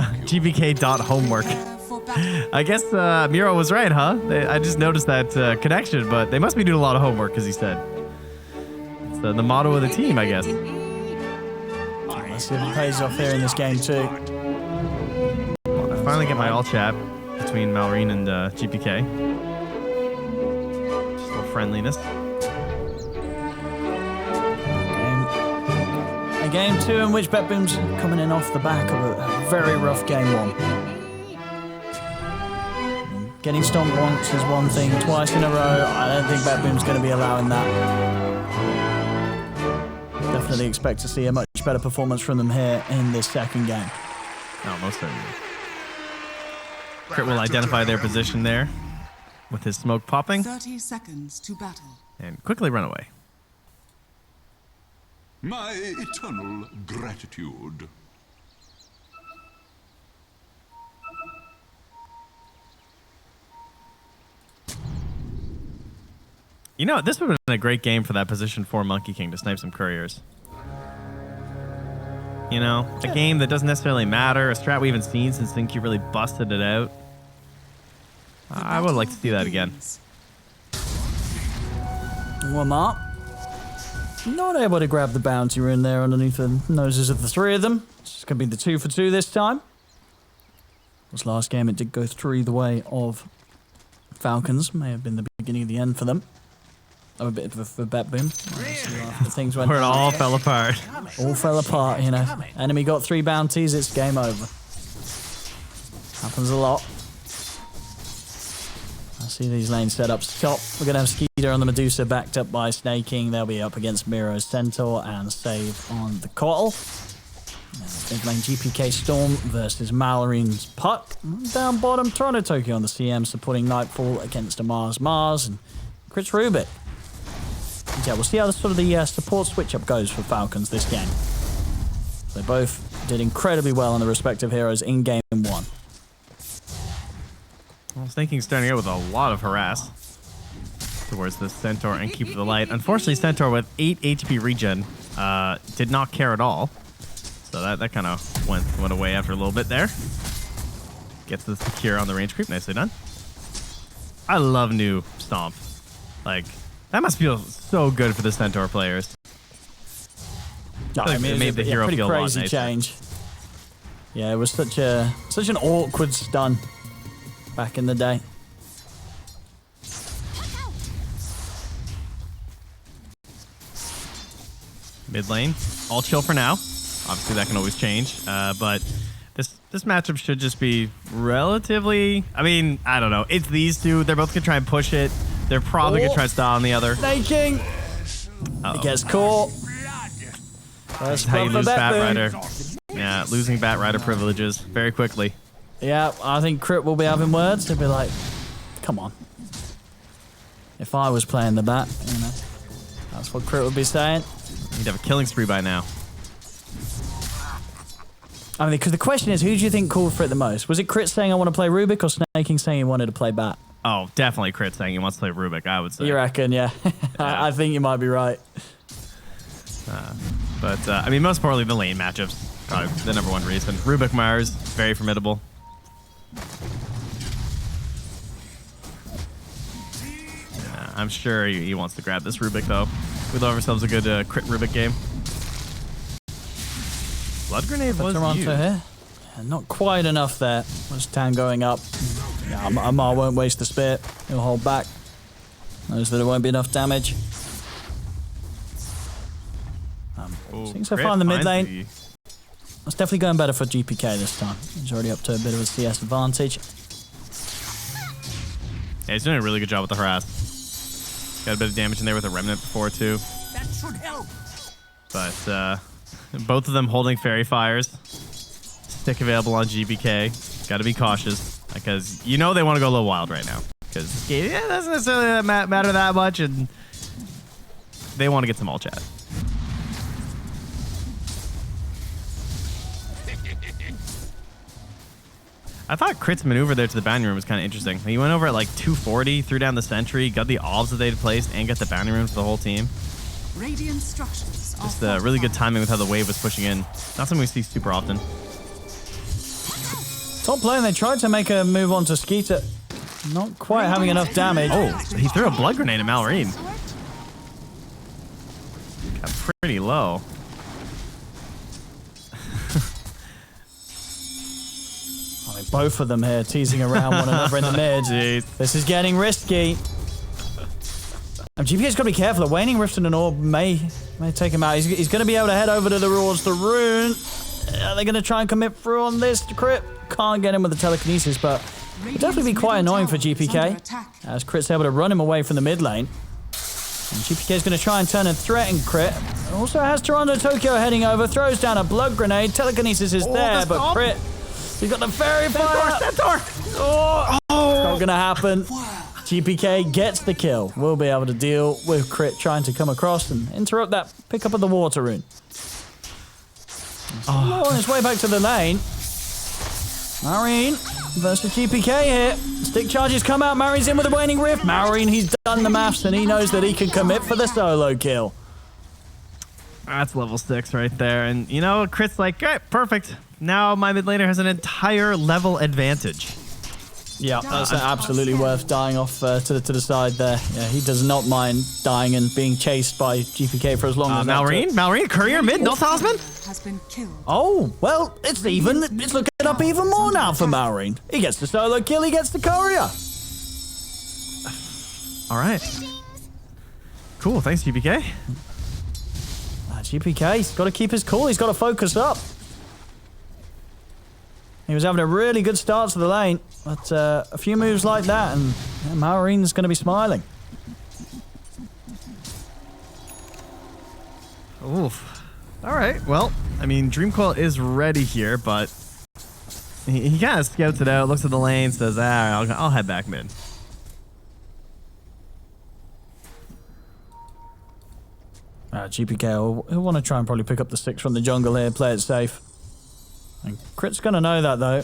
GBK.homework. I guess Miro was right, huh? I just noticed that connection, but they must be doing a lot of homework, as he said. It's the motto of the team, I guess. Let's see if it pays off here in this game, too. Well, I finally get my all chat between Malrine and GPK. Just a little friendliness. A game 2 in which BetBoom's coming in off the back of a very rough game 1. Getting stomped once is one thing, twice in a row. I don't think BetBoom's going to be allowing that. Definitely expect to see a much better performance from them here in this second game. Oh, most certainly. Crit will identify their position there with his smoke popping. 30 seconds to battle. And quickly run away. My eternal gratitude. You know, this would have been a great game for that position 4 Monkey King to snipe some couriers. You know, a game that doesn't necessarily matter, a strat we haven't seen since Thinky really busted it out. I would like to see that again. Lamar. Not able to grab the bounty rune there underneath the noses of the 3 of them. It's going to be the 2 for 2 this time. This last game, it did go 3 the way of Falcons. May have been the beginning of the end for them. Oh, a bit for BetBoom. Things went. Where it all fell apart. All fell apart, you know. Enemy got 3 bounties, it's game over. Happens a lot. I see these lane setups. Top, we're going to have Skeeter on the Medusa backed up by Snaking. They'll be up against Miro's Centaur and Save on the Coil. Mid lane GPK Storm versus Malorine's Puck. Down bottom, Toronto Tokyo on the CM supporting Nightfall against a Mars and Chris Rubik. Yeah, we'll see how the support switch-up goes for Falcons this game. They both did incredibly well on the respective heroes in game 1. I was thinking starting out with a lot of harass towards the Centaur and Keeper of the Light. Unfortunately, Centaur with 8 HP regen did not care at all. So that kind of went away after a little bit there. Gets the secure on the range creep. Nicely done. I love new Stomp. Like, that must feel so good for the Centaur players. I mean, it made the hero pretty feel a lot crazy nicer. change. Yeah, it was such an awkward stun back in the day. Mid lane, all chill for now. Obviously, that can always change. But this matchup should just be relatively. I mean, I don't know. It's these two. They're both gonna try and push it. They're probably gonna try and style on the other. Snaking. It gets caught. That's how you lose Bat Rider. Yeah, losing Bat Rider privileges very quickly. Yeah, I think Crit will be having words. He'll be like, come on. If I was playing the Bat, you know, that's what Crit would be saying. He'd have a killing spree by now. I mean, because the question is, who do you think called for it the most? Was it Crit saying I want to play Rubik or Snaking saying he wanted to play Bat? Oh, definitely Crit saying he wants to play Rubik, I would say. You reckon, yeah. I think you might be right. But I mean, most importantly, the lane matchups. Probably the number one reason. Rubik Mars, very formidable. Yeah, I'm sure he wants to grab this Rubik, though. We love ourselves a good Crit Rubik game. Blood Grenade was Toronto used. here. Yeah, not quite enough there. Was Tan going up. Yeah, Amar won't waste the spear. He'll hold back. Knows that it won't be enough damage. Seeing so far in the mid lane. It's definitely going better for GPK this time. He's already up to a bit of a CS advantage. Yeah, he's doing a really good job with the harass. Got a bit of damage in there with a remnant before, too. That should help. But both of them holding fairy fires. Stick available on GBK. Got to be cautious because you know they want to go a little wild right now. Because it doesn't necessarily matter that much, and they want to get some all chat. I thought Crit's maneuver there to the bounty room was kind of interesting. He went over at like 240, threw down the sentry, got the obs that they'd placed, and got the bounty room for the whole team. Radiant structures. Just really good timing with how the wave was pushing in. Not something we see super often. Top lane, they tried to make a move on to Skeeter. Not quite having enough damage. Oh, he threw a blood grenade at Malrine. Got pretty low. I mean, both of them here teasing around one another in the mid. Jeez. This is getting risky. And GPK's got to be careful. A Waning Rift and an Orb may take him out. He's going to be able to head over towards the rune. Are they going to try and commit through on this crit? Can't get him with the telekinesis, but it'll definitely be quite annoying for GPK. As Crit's able to run him away from the mid lane. And GPK's going to try and turn and threaten Crit. Also has Toronto Tokyo heading over. Throws down a blood grenade. Telekinesis is there, but Crit... He's got the fairy fire. Centaur. Oh, not going to happen. GPK gets the kill. We'll be able to deal with Crit trying to come across and interrupt that pickup of the water rune. On his way back to the lane. Marine versus GPK here. Stick charges come out. Marine's in with a Waning Rift. Marine, he's done the maths and he knows that he can commit for the solo kill. That's level 6 right there. And, you know, Crit's like, great, perfect. Now my mid laner has an entire level advantage. Yeah, that's absolutely worth dying off to the side there. Yeah, he does not mind dying and being chased by GPK for as long as Malrine, courier mid, no talisman. Has been killed. Oh, well, it's looking up even more now for Malrine. He gets the solo kill, he gets the courier. All right. Cool, thanks, GPK. GPK, he's got to keep his cool. He's got to focus up. He was having a really good start to the lane, but a few moves like that, and Malrine's going to be smiling. Oof. All right. Well, I mean, Dreamcoil is ready here, but he kind of scouts it out, looks at the lane, says, I'll head back mid. GPK will want to try and probably pick up the 6 from the jungle here, play it safe. And Crit's going to know that, though.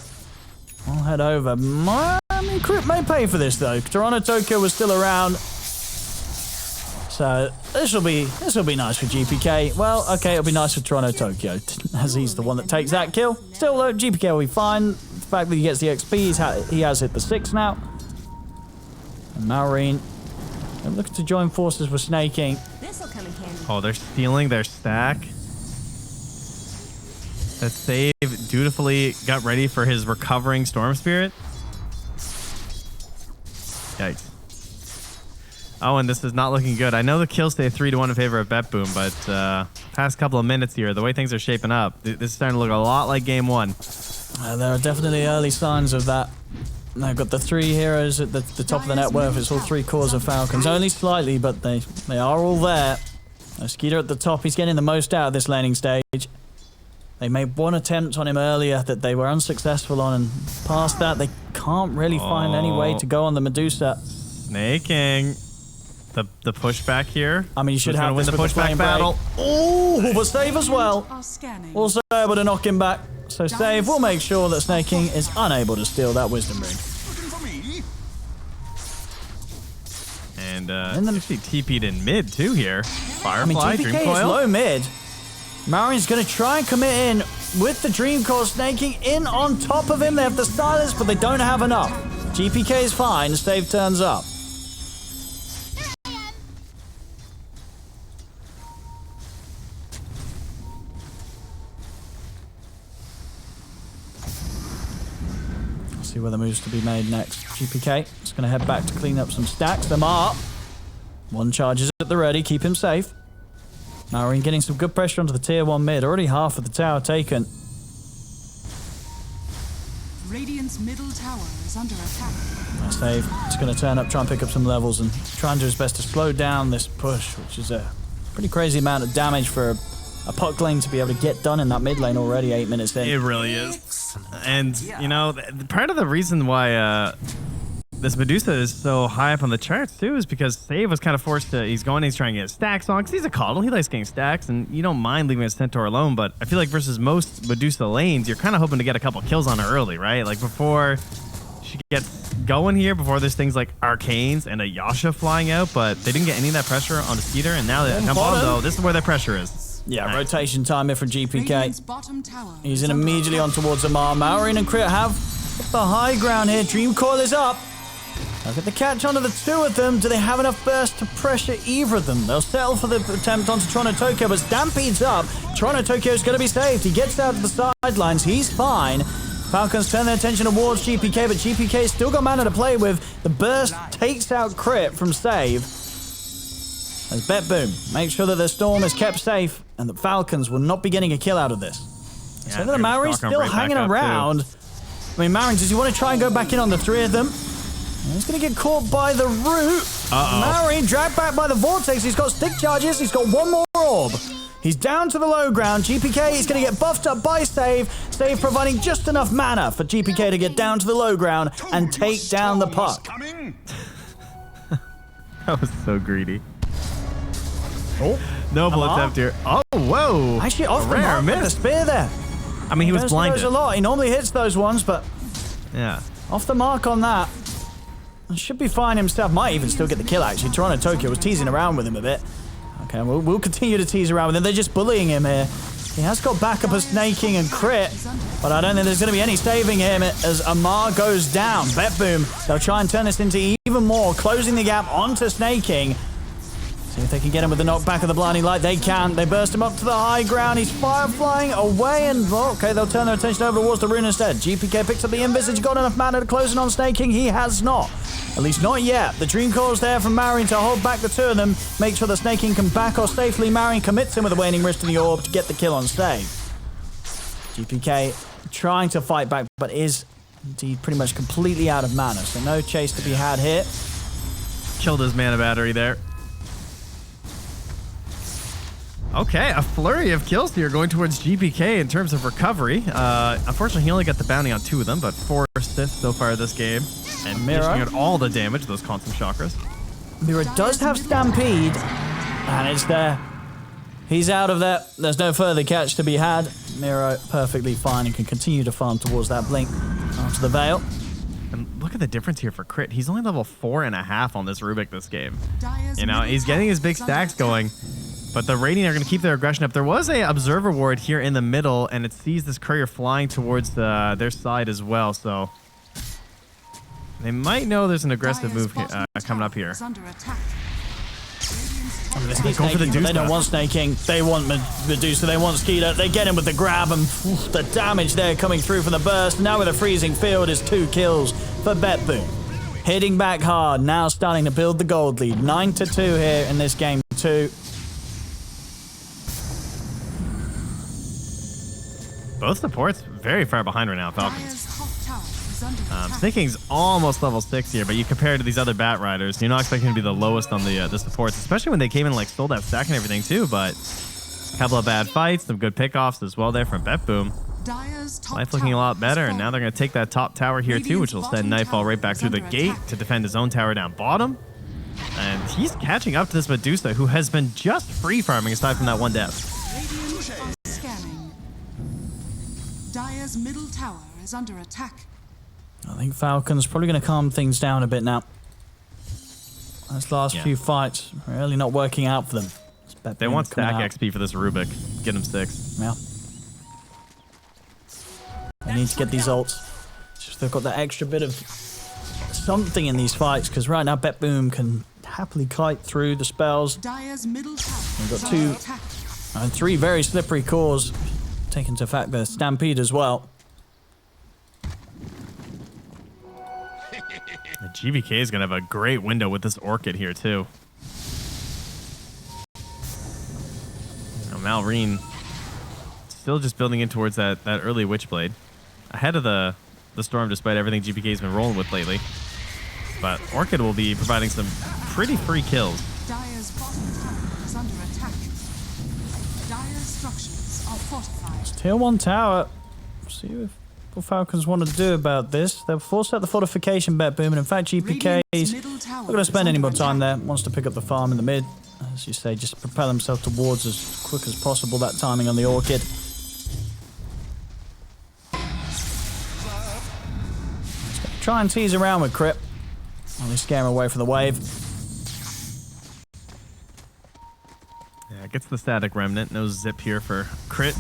I'll head over. I mean, Crit may pay for this, though. Toronto Tokyo was still around. So this will be nice for GPK. Well, okay, it'll be nice for Toronto Tokyo, as he's the one that takes that kill. Still, though, GPK will be fine. The fact that he gets the XP, he has hit the 6 now. And Malrine, they're looking to join forces with Snaking. Oh, they're stealing their stack. That save dutifully got ready for his recovering Storm Spirit. Yikes. Oh, and this is not looking good. I know the kill stay 3-1 in favor of BetBoom, but past couple of minutes here, the way things are shaping up, this is starting to look a lot like game 1. There are definitely early signs of that. They've got the 3 heroes at the top of the net worth. It's all 3 cores of Falcons. Only slightly, but they are all there. Skeeter at the top. He's getting the most out of this laning stage. They made one attempt on him earlier that they were unsuccessful on, and past that, they can't really find any way to go on the Medusa. Snaking. The pushback here. I mean, you should have win the pushback battle. Oh, but save as well. Scanning. Also able to knock him back. So save will make sure that Snaking is unable to steal that wisdom ring. And actually TP'd in mid too here. Firefly, GPK Dreamcoil. is low mid. Marine's going to try and commit in with the Dreamcoil Snaking in on top of him. They have the silence, but they don't have enough. GPK is fine. Save turns up. See where the moves to be made next. GPK is going to head back to clean up some stacks. Them are. One charge is at the ready. Keep him safe. Marine getting some good pressure onto the tier 1 mid. Already half of the tower taken. Radiant's middle tower is under attack. Nice save. It's going to turn up, try and pick up some levels, and try and do his best to slow down this push, which is a pretty crazy amount of damage for a puck lane to be able to get done in that mid lane already 8 minutes in. It really is. And, you know, part of the reason why this Medusa is so high up on the charts, too, is because Save was kind of forced to... He's trying to get stacks on, because he's a Coddle. He likes getting stacks, and you don't mind leaving a Centaur alone, but I feel like versus most Medusa lanes, you're kind of hoping to get a couple kills on her early, right? Like, before she gets going here, before there's things like Arcanes and a Yasha flying out, but they didn't get any of that pressure on the Skeeter, and now they come on, though. This is where their pressure is. Yeah, nice. Rotation time here for GPK. Radiant's bottom tower He's in immediately on towards Amar. Marine and Crit have Up the high ground here. Dream Coil is up. Look at the catch onto the two of them. Do they have enough burst to pressure either of them? They'll settle for the attempt onto Toronto Tokyo, but Stampede's up. Toronto Tokyo's going to be saved. He gets out to the sidelines. He's fine. Falcons turn their attention towards GPK, but GPK's still got mana to play with. The burst takes out Crit from Save. As BetBoom makes sure that the Storm is kept safe and that Falcons will not be getting a kill out of this. Yeah, So the Maori's still hanging around. I mean, Marin, does he want to try and go back in on the three of them? He's going to get caught by the root. Marin dragged back by the Vortex. He's got stick charges. He's got one more orb. He's down to the low ground. GPK is going to get buffed up by Save. Save providing just enough mana for GPK to get down to the low ground and take down the puck. That was so greedy. Oh, Noble attempt here. Oh, whoa. Actually, off the mark with the spear there. I mean, he was blinded. A lot. He normally hits those ones, but yeah, off the mark on that. Should be fine himself. Might even still get the kill, actually. Toronto Tokyo was teasing around with him a bit. Okay, we'll continue to tease around with him. They're just bullying him here. He has got backup of Snaking and Crit, but I don't think there's going to be any saving him as Amar goes down. BetBoom, they'll try and turn this into even more, closing the gap onto Snaking. See if they can get him with the knockback of the Blinding Light. They can. They burst him up to the high ground. He's flying away, and okay, they'll turn their attention over towards the rune instead. GPK picks up the Invis. He's got enough mana to close in on Snaking. He has not. At least not yet. The Dream Coil's there from Marion to hold back the two of them. Make sure the Snaking can back off safely. Marion commits him with a Waning Wrist in the Orb to get the kill on Save. GPK trying to fight back, but is indeed pretty much completely out of mana. So no chase to be had here. Killed his mana battery there. Okay, a flurry of kills here going towards GPK in terms of recovery. Unfortunately, he only got the bounty on 2 of them, but 4 assists so far this game. And dishing out all the damage, those constant chakras. Mira does have Stampede, and it's there. He's out of there. There's no further catch to be had. Miro perfectly fine and can continue to farm towards that blink onto the Veil. And look at the difference here for Crit. He's only level 4.5 on this Rubik this game. You know, he's getting his big stacks going. But the Radiant are going to keep their aggression up. There was a Observer Ward here in the middle, and it sees this courier flying towards their side as well. So they might know there's an aggressive move coming up here. Go for the Deuce. They don't want Snaking. They want Medusa. They want Skeeter. They get him with the grab, and the damage there coming through from the burst. Now with a freezing field is 2 kills for BetBoom. Hitting back hard. Now starting to build the gold lead. 9-2 here in this game 2. Both supports very far behind right now, Falcons. Snaking's almost level 6 here, but you compare it to these other Bat Riders, you're not expecting him to be the lowest on the supports, especially when they came in like sold out stack and everything too, but a couple of bad fights, some good pickoffs as well there from BetBoom. Life looking a lot better, and now they're going to take that top tower here too, which will send Nightfall right back through the gate to defend his own tower down bottom. And he's catching up to this Medusa, who has been just free farming aside from that one death. Dire's middle tower is under attack. I think Falcons probably going to calm things down a bit now. Those last few fights really not working out for them. They want stack XP for this Rubik. Get him 6. Yeah. They need to get these ults. Just they've got that extra bit of something in these fights, because right now BetBoom can happily kite through the spells. Dire's middle tower. We've got 2 and 3 very slippery cores. Taken to fact the Stampede as well. The GVK is going to have a great window with this Orchid here too. Now, Malrine still just building in towards that early Witchblade. Ahead of the Storm despite everything GVK's been rolling with lately. But Orchid will be providing some pretty free kills. Dire's bottom tower is under attack. Dire's structures are fortified. Tier 1 tower. See what Falcons want to do about this. They'll force out the fortification, BetBoom, and in fact GPK's not going to spend any more time there. Wants to pick up the farm in the mid. As you say, just propel himself towards as quick as possible. That timing on the Orchid. Try and tease around with Crit. Only scare him away from the wave. Yeah, gets the static remnant. No zip here for Crit.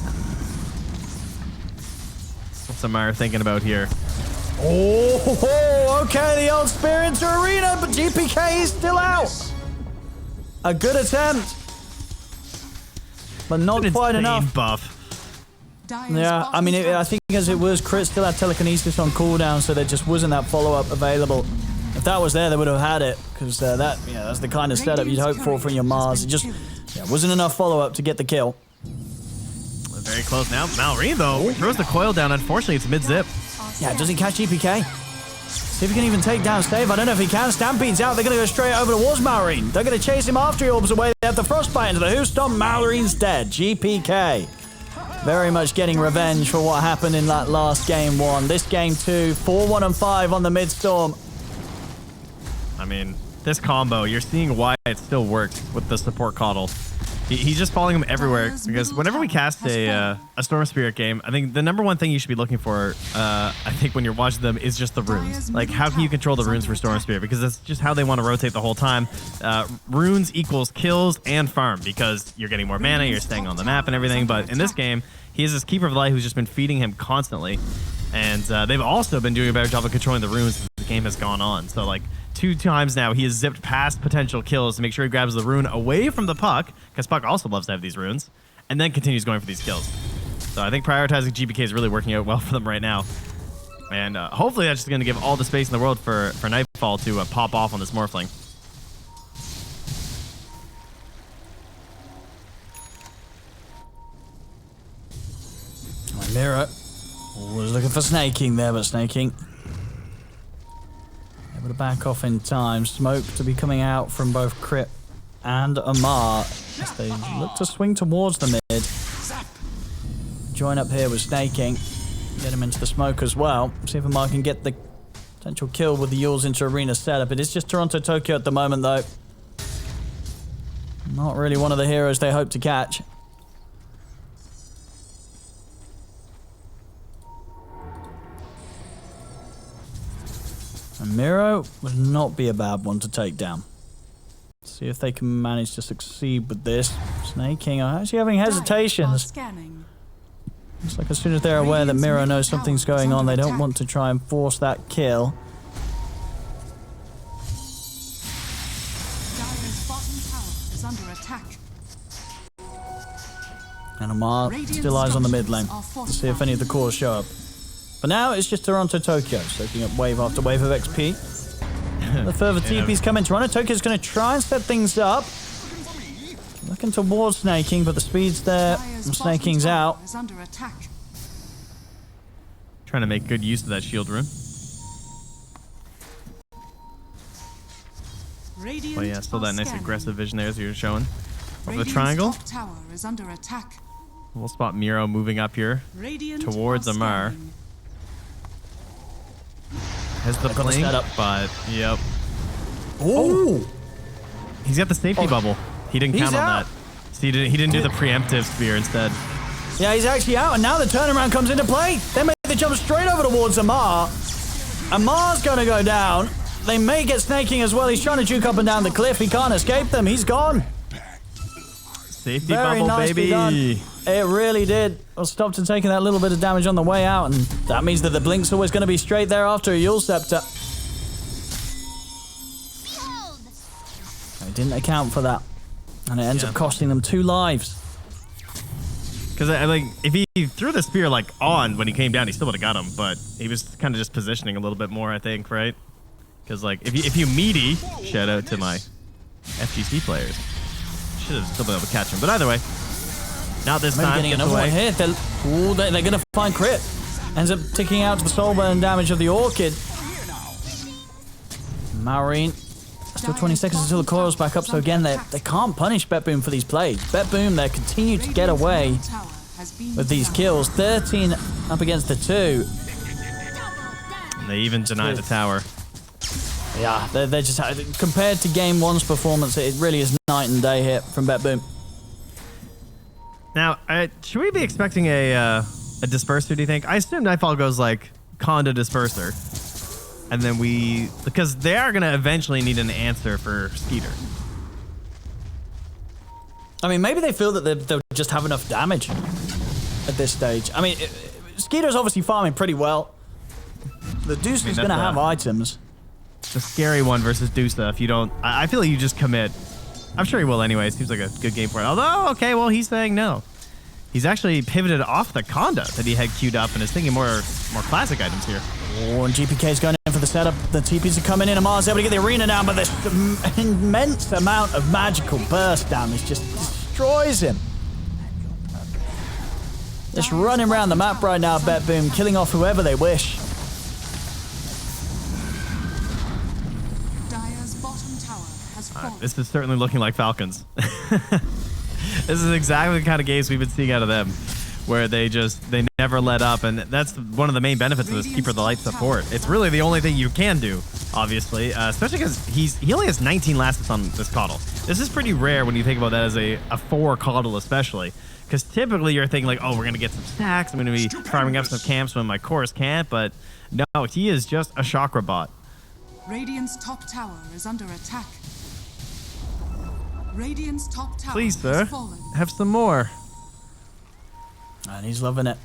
What's Amir thinking about here? Oh, okay, the old spear into arena, but GPK is still out. A good attempt, but not quite enough. Buff. Yeah, I mean, I think as it was, Crit still had telekinesis on cooldown, so there just wasn't that follow-up available. If that was there, they would have had it, because that's the kind of setup you'd hope for from your Mars. It just wasn't enough follow-up to get the kill. Very close now. Malrine, though, throws the coil down. Unfortunately, it's mid-zip. Yeah, does he catch GPK? See if he can even take down Stave. I don't know if he can. Stampede's out. They're going to go straight over towards Malrine. They're going to chase him after he orbs away. They have the Frostbite into the Who Stomp. Malrine's dead. GPK. Very much getting revenge for what happened in that last game 1. This game 2, 4-1 and 5 on the mid-storm. I mean, this combo, you're seeing why it still works with the support coddle. He's just following him everywhere, because whenever we cast a Storm Spirit game, I think the number one thing you should be looking for, I think when you're watching them, is just the runes. Like, how can you control the runes for Storm Spirit? Because that's just how they want to rotate the whole time. Runes equals kills and farm, because you're getting more mana, you're staying on the map and everything. But in this game, he has this Keeper of Light who's just been feeding him constantly. And they've also been doing a better job of controlling the runes as the game has gone on. So, like, 2 times now, he has zipped past potential kills to make sure he grabs the rune away from the Puck, because Puck also loves to have these runes, and then continues going for these kills. So I think prioritizing GPK is really working out well for them right now. And hopefully that's just going to give all the space in the world for Nightfall to pop off on this Morphling. Mira was looking for Snaking there, but Snaking able to back off in time. Smoke to be coming out from both Crit and Amar as they look to swing towards the mid. Join up here with Snaking. Get him into the smoke as well. See if Amar can get the potential kill with the Yules into arena setup. It is just Toronto Tokyo at the moment, though. Not really one of the heroes they hope to catch. And Miro would not be a bad one to take down. See if they can manage to succeed with this. Snaking are actually having hesitations. It's like as soon as they're aware that Miro knows something's going on, they don't want to try and force that kill. And Amar still eyes on the mid lane to see if any of the cores show up. But now it's just Toronto Tokyo soaking up wave after wave of XP. The further TP's coming. Toronto Tokyo's going to try and set things up. Looking towards Snaking, but the speed's there. Snaking's out. Trying to make good use of that shield rune. But yeah, still that nice aggressive vision there as you're showing. Over the triangle. We'll spot Miro moving up here towards Amar. Has the blink, but yep. Ooh! He's got the safety bubble. He didn't count on that. So he didn't do the preemptive spear instead. Yeah, he's actually out, and now the turnaround comes into play. They make the jump straight over towards Amar. Amar's going to go down. They may get Snaking as well. He's trying to juke up and down the cliff. He can't escape them. He's gone. Safety bubble, baby. Done. It really did. Well, stopped and taking that little bit of damage on the way out, and that means that the blink's always going to be straight there after a Yule Scepter. They didn't account for that, and it ends up costing them 2 lives. Because I like, if he threw the spear like on when he came down, he still would have got him, but he was kind of just positioning a little bit more, I think, right? Because like, if you meaty, shout out to my FGC players, should have still been able to catch him. But either way. Not this time. Getting another one hit. They're going to find Crit. Ends up ticking out to the soul burn damage of the Orchid. Malrine. Still 20 seconds until the coil's back up. So again, they can't punish BetBoom for these plays. BetBoom, they continue to get away with these kills. 13 up against the 2. And they even deny the tower. Yeah, they're just... Compared to Game 1's performance, it really is night and day here from BetBoom. Now, should we be expecting a disperser, do you think? I assume Nightfall goes like Conda disperser. And then because they are going to eventually need an answer for Skeeter. I mean, maybe they feel that they'll just have enough damage at this stage. I mean, Skeeter's obviously farming pretty well. The Deuce is that's going to have items. It's a scary one versus Dusa. If you don't, I feel like you just commit. I'm sure he will anyway. Seems like a good game for it. Although, okay, well, he's saying no. He's actually pivoted off the Conda that he had queued up and is thinking more classic items here. Oh, and GPK's going in for the setup. The TPs are coming in, and Mars able to get the arena down, but this immense amount of magical burst damage just destroys him. Just running around the map right now, BetBoom, killing off whoever they wish. Dire's bottom tower has fallen. This is certainly looking like Falcons. This is exactly the kind of games we've been seeing out of them, where they never let up, and that's one of the main benefits of this Keeper of the Light support. It's really the only thing you can do, obviously, especially because he only has 19 last hits on this Coddle. This is pretty rare when you think about that as a 4 Coddle especially, because typically you're thinking like, oh, we're going to get some stacks, I'm going to be farming up some camps when my cores can't, but no, he is just a chakra bot. Radiant's top tower is under attack. Radiant's top tower Please, sir, has fallen. have some more. And he's loving it.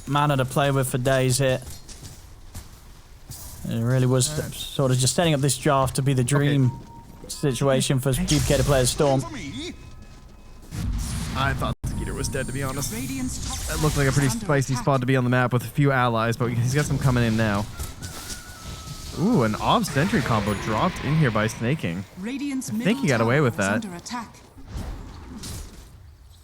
Mana to play with for days here. It really was sort of just setting up this draft to be the dream situation for GPK to play as Storm. I thought Skeeter was dead, to be honest. Radiant's top That looked like a tower pretty is under spicy attack. spot to be on the map with a few allies, but he's got some coming in now. Ooh, an Ob Sentry combo dropped in here by Snaking. Radiant's I think he got away with middle tower that. is under attack.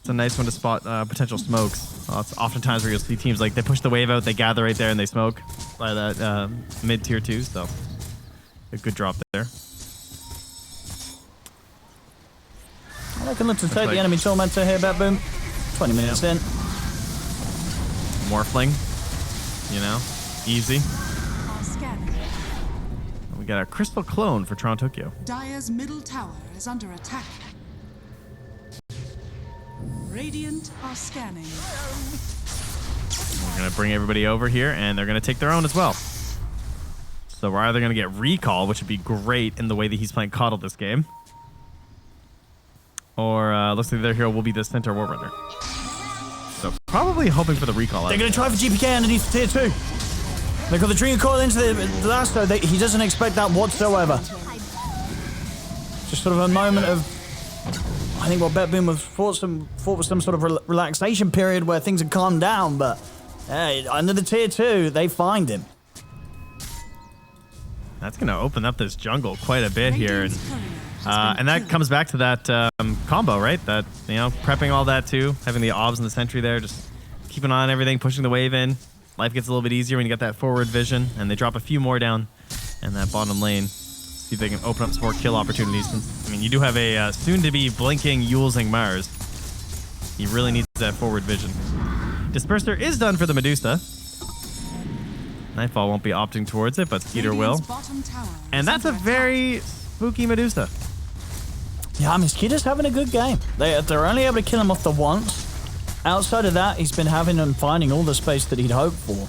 It's a nice one to spot potential smokes. It's oftentimes where you'll see teams like they push the wave out, they gather right there, and they smoke by that mid tier 2. So a good drop there. I reckon look to take the enemy Tormentor here, BetBoom. 20 minutes in. Morphling, you know, easy. Are scanning. We got a Crystal Clone for Toronto Tokyo. Dire's middle tower is under attack. Radiant are scanning. We're going to bring everybody over here, and they're going to take their own as well. So we're either going to get Recall, which would be great in the way that he's playing Coddle this game, or looks like their hero will be the Centaur Warbender. So probably hoping for the Recall. They're going to try for GPK underneath tier 2. They got the Dream Coil into the last though. He doesn't expect that whatsoever. Just sort of a moment of, I think what BetBoom was thought was some sort of relaxation period where things had calmed down, but hey, under the tier 2, they find him. That's going to open up this jungle quite a bit here. Radiant's courier has been And that killed. comes back to that combo, right? That, you know, prepping all that too, having the obs and the sentry there, just keeping an eye on everything, pushing the wave in. Life gets a little bit easier when you got that forward vision, and they drop a few more down in that bottom lane. See if they can open up some more kill opportunities. Since, I mean, you do have a soon-to-be blinking, Yulesing Mars. He really needs that forward vision. Disperser is done for the Medusa. Nightfall won't be opting towards it, but Skeeter will. Radiant's bottom tower And is that's a under attack. very spooky Medusa. Yeah, I mean, Skeeter's having a good game. They're only able to kill him off the once. Outside of that, he's been having and finding all the space that he'd hoped for. So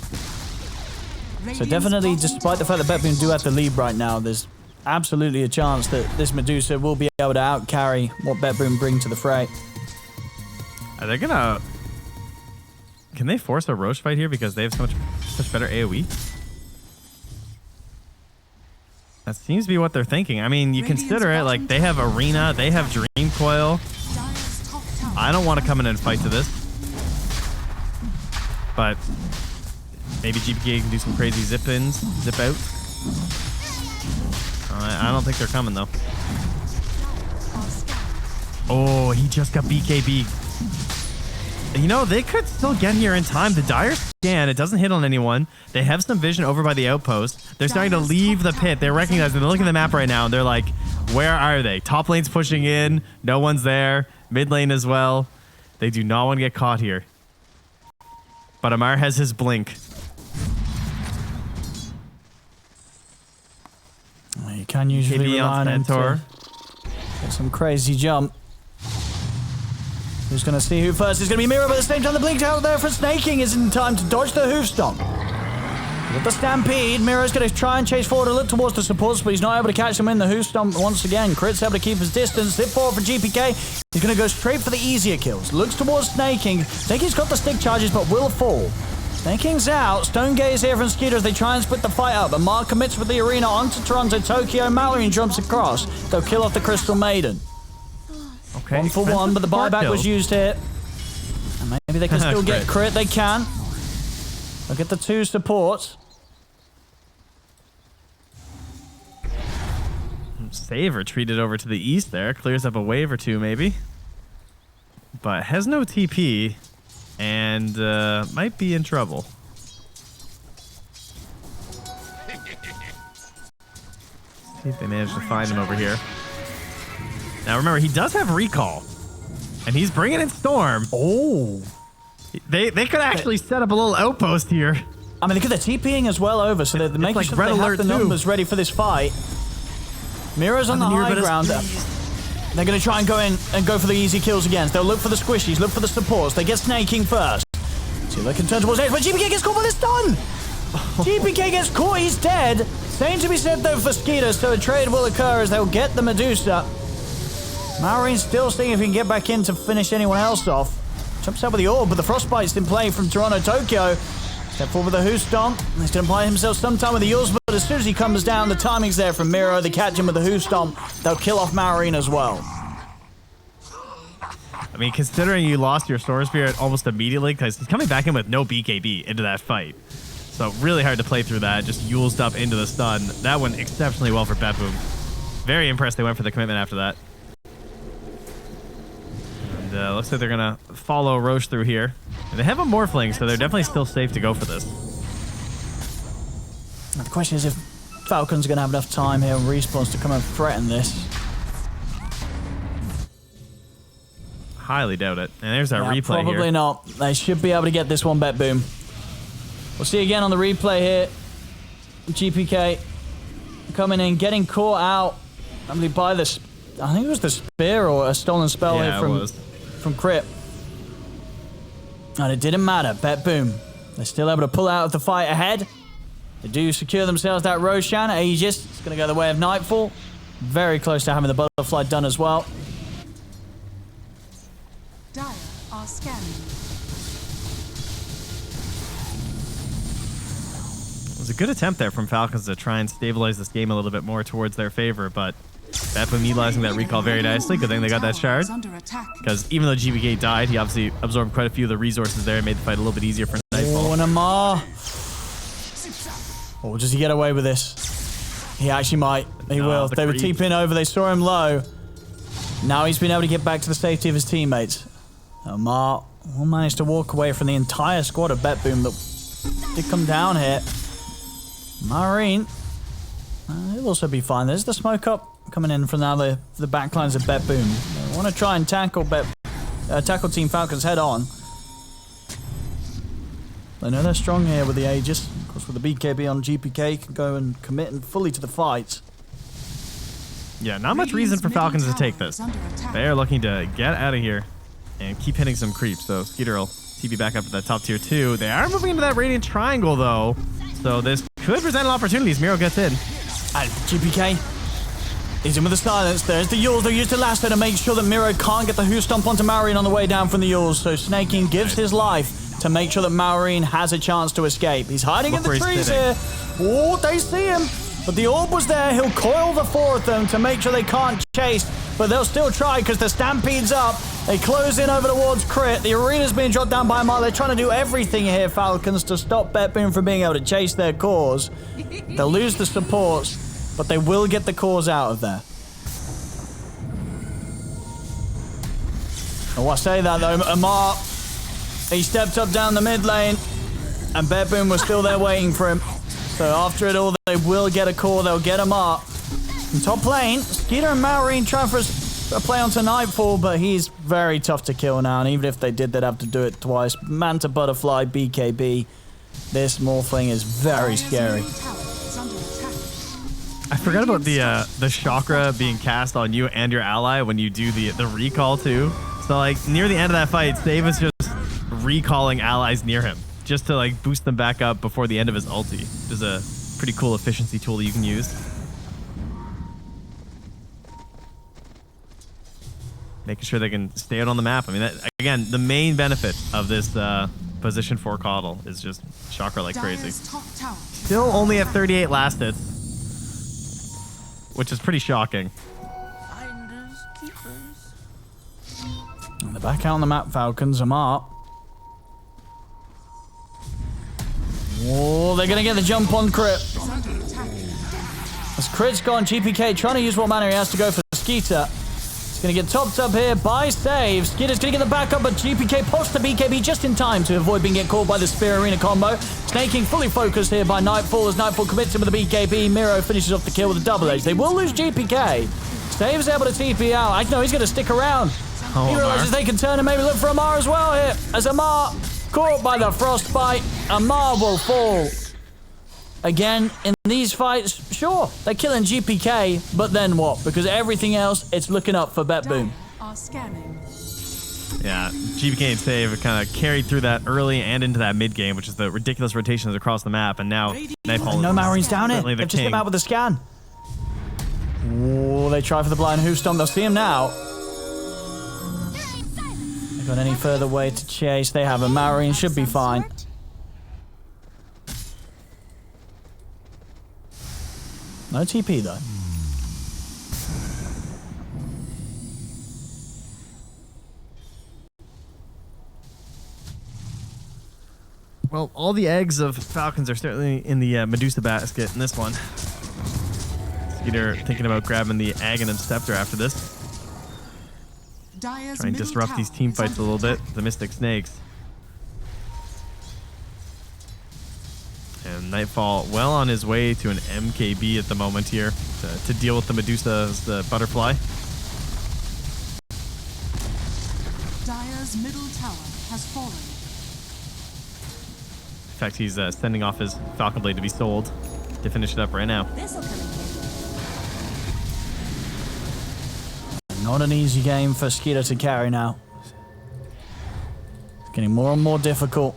Radiant's definitely, bottom despite the fact that BetBoom do have the lead right now, there's absolutely a chance that this Medusa will be able to outcarry what BetBoom bring to the fray. Are they gonna... Can they force a Roche fight here because they have such better AoE? That seems to be what they're thinking. I mean, you Radiant's consider it, like, they have Arena, they have Dream Coil. Dire's top tower I don't want to come in and fight to this. But maybe GPK can do some crazy zip-ins, zip out. I don't think they're coming, though. are scanning. Oh, he just got BKB. You know, they could still get here in time. The Dire scan, it doesn't hit on anyone. They have some vision over by the outpost. They're starting to leave the pit. They're recognizing, they're looking at the map right now, and they're like, where are they? Top lane's pushing in. No one's there. Mid lane as well. They do not want to get caught here. But Amar has his blink. Well, you can usually KB rely on on him Centaur. to get some crazy jump. Who's going to see who first? It's going to be Mira, but at the same time, the blink out there for Snaking is in time to dodge the hoof stomp. With the Stampede, Mira's going to try and chase forward and look towards the supports, but he's not able to catch him in the hoof stomp once again. Crit's able to keep his distance. Zip forward for GPK. He's going to go straight for the easier kills. Looks towards Snaking. I think he's got the stick charges, but will fall. Snake King's out. Stone Gaze here from Skeeter as they try and split the fight up. But Mark commits with the arena onto Toronto. Tokyo Mallory jumps across. They'll kill off the Crystal Maiden. Okay. 1 for 1, but the buyback was used here. And maybe they can still get crit. They can. They'll get the 2 supports. Save retreated over to the east there. Clears up a wave or 2 maybe. But has no TP. And might be in trouble. See if they manage to find him over here. Now remember, he does have recall. And he's bringing in Storm. Oh. They could actually set up a little outpost here. I mean, they're TPing as well over, so they're making like sure red they have alert the too. numbers ready for this fight. Mira's on the high ground. They're going to try and go in and go for the easy kills again. They'll look for the squishies, look for the supports. They get snaking first. See if they can turn towards edge, but GPK gets caught by the stun! GPK gets caught, he's dead. Same to be said though for Skeeter, so a trade will occur as they'll get the Medusa. Marine's still seeing if he can get back in to finish anyone else off. Jumps out with the orb, but the Frostbite's in play from Toronto Tokyo. Step forward with the Who Stomp. He's going to apply himself sometime with the Yules, but as soon as he comes down, the timing's there from Miro. They catch him with the Who Stomp. They'll kill off Marine as well. I mean, considering you lost your Storm Spirit almost immediately, because he's coming back in with no BKB into that fight. So really hard to play through that. Just Yules up into the stun. That went exceptionally well for BetBoom. Very impressed they went for the commitment after that. And looks like they're going to follow Roche through here. And they have a Morphling, so they're definitely still safe to go for this. Now the question is if Falcons are going to have enough time here and respawns to come and threaten this. Highly doubt it. And there's our replay here. Probably not. They should be able to get this one, BetBoom. We'll see again on the replay here. GPK coming in, getting caught out. I believe by the... I think it was the spear or a stolen spell here from Crit. And it didn't matter. BetBoom. They're still able to pull out of the fight ahead. They do secure themselves that Roshan. Aegis. It's going to go the way of Nightfall. Very close to having the butterfly done as well. Dire are scanning. It was a good attempt there from Falcons to try and stabilize this game a little bit more towards their favor, but BetBoom utilizing that recall very nicely. Good thing they got that shard. Because even though GBK died, he obviously absorbed quite a few of the resources there and made the fight a little bit easier for Nightfall. Oh, and Amar. Oh, does he get away with this? He actually might. He will. They were TPing over. They saw him low. Now he's been able to get back to the safety of his teammates. Amar will manage to walk away from the entire squad of BetBoom that did come down here. Marine. He'll also be fine. There's the smoke up coming in from now the backlines of BetBoom. They want to try and tackle Team Falcons head on. They know they're strong here with the Aegis. Of course, with the BKB on GPK, can go and commit and fully to the fight. Yeah, not much reason for Falcons to take this. They're looking to get out of here and keep hitting some creeps. So Skeeter will TP back up to that top tier 2. They are moving into that Radiant Triangle, though. So this could present an opportunity as Miro gets in. And GPK is in with the silence. There's the Yules. They'll use the lasso to make sure that Miro can't get the Who Stomp onto Marine on the way down from the Yules. So Snaking gives his life to make sure that Marine has a chance to escape. He's hiding in the trees here. Oh, they see him. But the orb was there. He'll coil the 4 of them to make sure they can't chase. But they'll still try because the Stampede's up. They close in over towards Crit. The arena's being dropped down by Amar. They're trying to do everything here, Falcons, to stop BetBoom from being able to chase their cores. They'll lose the supports, but they will get the cores out of there. Oh, I say that though, Amar, he stepped up down the mid lane, and BetBoom was still there waiting for him. So after it all, they will get a core. They'll get Amar. In top lane, Skeeter and Marine trying for a play onto Nightfall, but he's very tough to kill now. And even if they did, they'd have to do it twice. Manta Butterfly, BKB. This Morphling is very scary. I forgot about the chakra being cast on you and your ally when you do the recall too. So like near the end of that fight, Save is just recalling allies near him just to like boost them back up before the end of his ulti. Which is a pretty cool efficiency tool that you can use. Making sure they can stay out on the map. I mean, that, again, the main benefit of this position for Caudle is just chakra like crazy. Dire's top tower. Still only at 38 last hits, which is pretty shocking. And they're back out on the map, Falcons. Amar. Oh, they're going to get the jump on Crit. Is under attack. As Crit's gone, GPK trying to use what mana he has to go for Skeeter. He's going to get topped up here by Save. Skeeter's going to get the backup, but GPK pops the BKB just in time to avoid being get caught by the Spear Arena combo. Snaking fully focused here by Nightfall as Nightfall commits him with the BKB. Miro finishes off the kill with a double edge. They will lose GPK. Save's able to TP out. I know he's going to stick around. Oh, He realizes they can turn and maybe look for Amar as well here. As Amar caught by the frostbite, Amar will fall. Again, in these fights, sure, they're killing GPK, but then what? Because everything else, it's looking up for BetBoom. Dire are scanning. Yeah, GPK and Save kind of carried through that early and into that mid game, which is the ridiculous rotations across the map, and now Nightfall No Marine's down it. certainly the They've just king. come out with a scan. Oh, they try for the blind hoof stomp. They'll see him now. They got any further way to chase? They have a Marine, should be fine. No TP though. Well, all the eggs of Falcons are certainly in the Medusa basket in this one. Skeeter thinking about grabbing the Aghanim Scepter after this. Dire's Trying to middle disrupt tower these team is fights a under little attack. bit. The Mystic Snakes. And Nightfall well on his way to an MKB at the moment here to deal with the Medusa's butterfly. Dire's middle tower has fallen. In fact, he's sending off his Falcon Blade to be sold to finish it up right now. Not an easy game for Skeeter to carry now. It's getting more and more difficult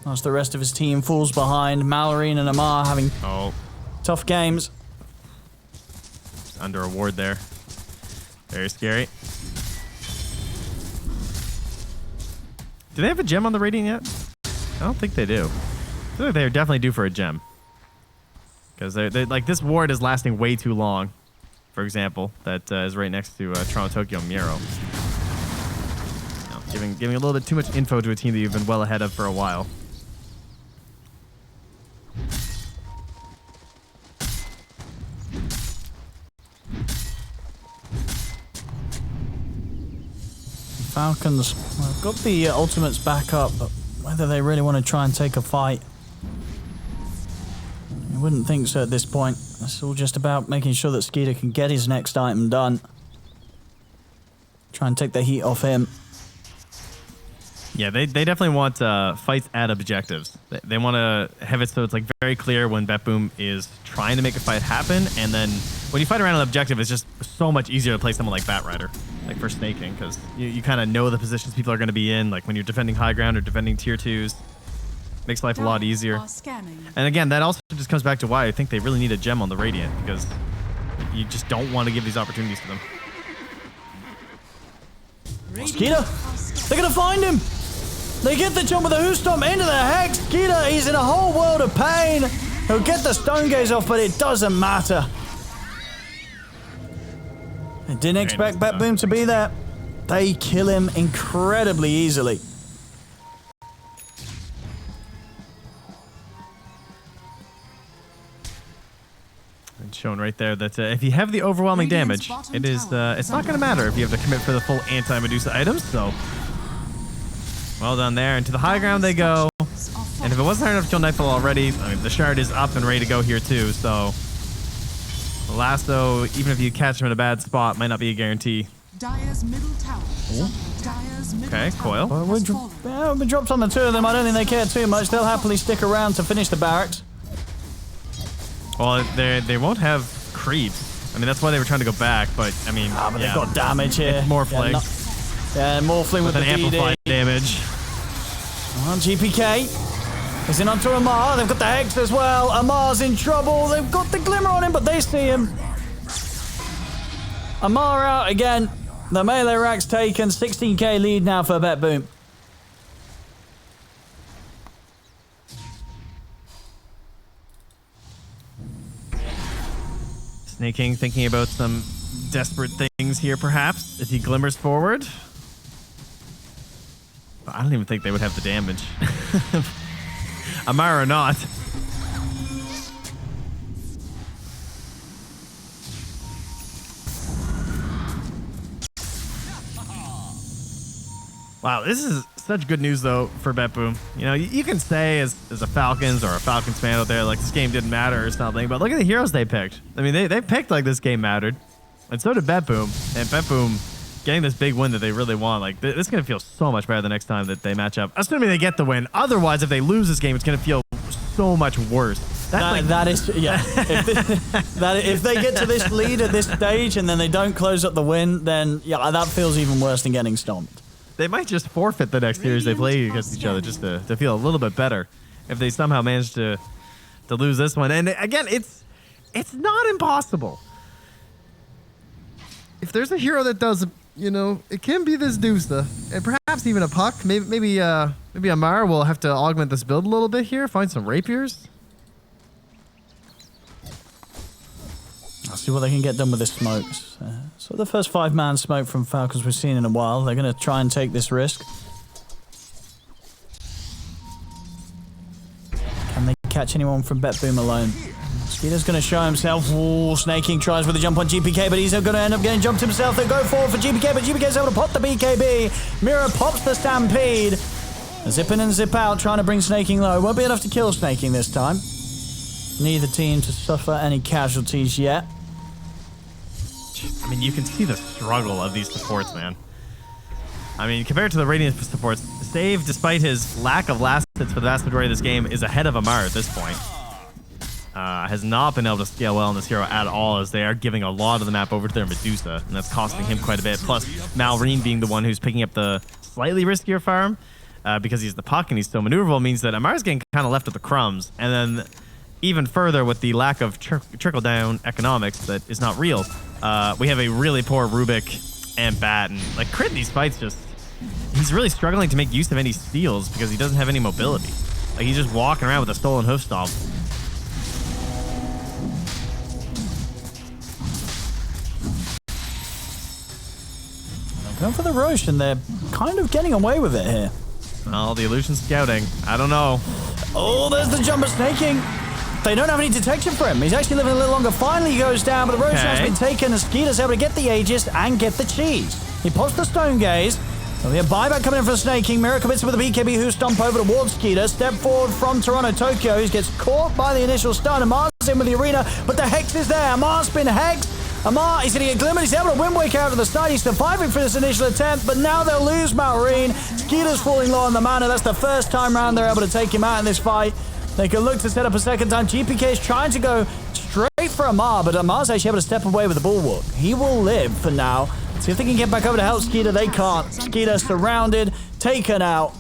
as the rest of his team falls behind. Mallory and Amar having Oh, tough games. under a ward there. Very scary. Do they have a gem on the Radiant yet? I don't think they do. I feel like they're definitely due for a gem. Because they're like, this ward is lasting way too long. For example, that is right next to Toronto Tokyo Miro. Giving a little bit too much info to a team that you've been well ahead of for a while. Falcons have got the ultimates back up, but whether they really want to try and take a fight, I wouldn't think so at this point. It's all just about making sure that Skeeter can get his next item done. Try and take the heat off him. Yeah, they definitely want fights at objectives. They want to have it so it's like very clear when BetBoom is trying to make a fight happen, and then when you fight around an objective, it's just so much easier to play someone like Batrider, like for snaking, because you kind of know the positions people are going to be in, like when you're defending high ground or defending tier 2s. Makes life a lot easier. Are scanning. And again, that also just comes back to why I think they really need a gem on the Radiant, because you just don't want to give these opportunities to them. Skeeter! They're gonna find him! They get the jump with the hoof stomp into the Hex. Skeeter, he's in a whole world of pain. He'll get the Stone Gaze off, but it doesn't matter. I didn't expect BetBoom to be there. They kill him incredibly easily. And shown right there that if you have the overwhelming damage, it is it's not going to matter if you have to commit for the full anti-Medusa items. So, well done there. And to the high ground they go. And if it wasn't hard enough to kill Nightfall already, I mean, the shard is up and ready to go here too. So, the lasso, even if you catch him in a bad spot, might not be a guarantee. Dire's middle tower. Dire's middle Okay, tower Coil. Well, has fallen. we dropped on the two of them. I don't think they care too much. They'll happily stick around to finish the barracks. Well, they won't have creep. I mean, that's why they were trying to go back. But I mean, But yeah, they've got damage here. it's more Yeah, fling. Morphling with With the an DD. amplified damage. On GPK. He's in onto Amar. They've got the Hex as well. Amar's in trouble. They've got the Glimmer on him, but they see him. Amar out again. The melee rack's taken. 16k lead now for BetBoom. Snake King thinking about some desperate things here, perhaps, as he glimmers forward. But I don't even think they would have the damage. Amara or not. Wow, this is such good news, though, for BetBoom. You know, you can say as a Falcons or a Falcons fan out there, like, this game didn't matter or something, but look at the heroes they picked. I mean, they picked like this game mattered, and so did BetBoom. And BetBoom getting this big win that they really want, like, this is going to feel so much better the next time that they match up, assuming they get the win. Otherwise, if they lose this game, it's going to feel so much worse. That is, yeah. If they get to this lead at this stage and then they don't close up the win, then, yeah, that feels even worse than getting stomped. They might just forfeit the next series they play against each other just to feel a little bit better if they somehow manage to lose this one. And again, it's not impossible. If there's a hero that does, you know, it can be this Dusta, and perhaps even a Puck. Maybe Amara will have to augment this build a little bit here, find some rapiers. I'll see what they can get done with this smokes. So the first 5-man smoke from Falcons we've seen in a while. They're going to try and take this risk. Can they catch anyone from BetBoom alone? Skeeter's going to show himself. Ooh, Snake King tries with a jump on GPK, but he's going to end up getting jumped himself. They go forward for GPK, but GPK's able to pop the BKB. Mira pops the Stampede. Zip in and zip out, trying to bring Snake King low. Won't be enough to kill Snake King this time. Neither team to suffer any casualties yet. I mean, you can see the struggle of these supports, man. I mean, compared to the Radiant supports, Save, despite his lack of last hits for the vast majority of this game, is ahead of Amar at this point. Has not been able to scale well on this hero at all, as they are giving a lot of the map over to their Medusa, and that's costing him quite a bit. Plus, Malrine being the one who's picking up the slightly riskier farm, because he's the Puck and he's so maneuverable, means that Amar's getting kind of left with the crumbs. And then, even further, with the lack of trickle-down economics that is not real, we have a really poor Rubik and Bat, and like Crit in these fights he's really struggling to make use of any steals because he doesn't have any mobility. Like, he's just walking around with a stolen hoof stomp. Going for the Roshan, they're kind of getting away with it here. Well, the illusion scouting, I don't know. Oh, there's the jumper snaking. They don't have any detection for him. He's actually living a little longer. Finally, he goes down, but the Roshan has been taken, and Skeeter's able to get the Aegis and get the cheese. He pops the Stone Gaze. There'll be a buyback coming in for Snake King. Mirror commits with the BKB, who stomp over towards Skeeter. Step forward from Toronto, Tokyo. He gets caught by the initial stun. Amar's in with the arena, but the Hex is there. Amar's been hexed. Amar, he's going to get glimmered. He's able to wind wake out of the side. He's surviving for this initial attempt, but now they'll lose Malrine. Skeeter's falling low on the mana. That's the first time round they're able to take him out in this fight. They can look to set up a second time. GPK is trying to go straight for Amar, but Amar's actually able to step away with the Bulwark. He will live for now. See if they can get back over to help Skeeter. They can't. Skeeter surrounded, taken out.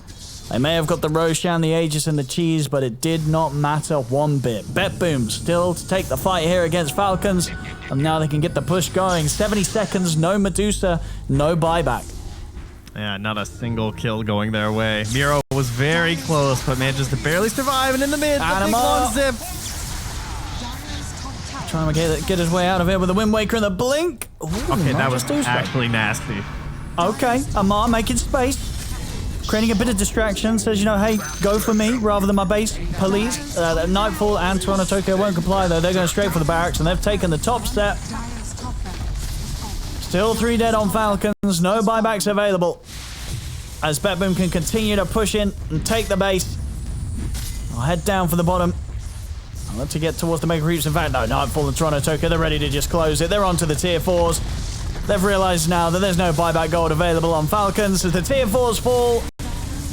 They may have got the Roshan, the Aegis, and the cheese, but it did not matter one bit. BetBoom still to take the fight here against Falcons, and now they can get the push going. 70 seconds, no Medusa, no buyback. Yeah, not a single kill going their way. Miro was very close, but manages to barely survive, and in the mid, the big long zip. Trying to get his way out of here with the Wind Waker and the Blink. Ooh, okay, that was actually nasty. Okay, Amar making space. Creating a bit of distraction, says, you know, hey, go for me rather than my base, police. Nightfall and Toronto Tokyo won't comply, though. They're going straight for the barracks, and they've taken the top step. Still 3 dead on Falcons. No buybacks available. As BetBoom can continue to push in and take the base. I'll head down for the bottom. I'll let to get towards the Mega Creeps. In fact, no, Nightfall and Toronto Tokyo, they're ready to just close it. They're on to the Tier 4s. They've realized now that there's no buyback gold available on Falcons. As the Tier 4s fall,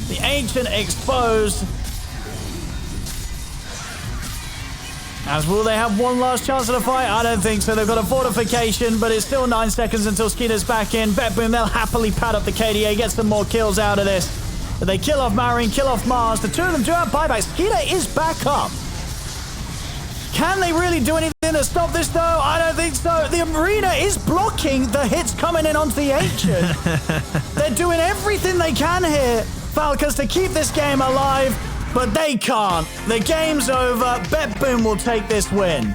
the Ancient exposed. As will they have one last chance at a fight? I don't think so. They've got a fortification, but it's still 9 seconds until Skeeter's back in. BetBoom, they'll happily pad up the KDA, get some more kills out of this. But they kill off Marine, kill off Mars. The two of them do have buybacks. Skeeter is back up. Can they really do anything to stop this, though? I don't think so. The arena is blocking the hits coming in onto the Ancient. They're doing everything they can here, Falcons, to keep this game alive, but they can't. The game's over. BetBoom will take this win.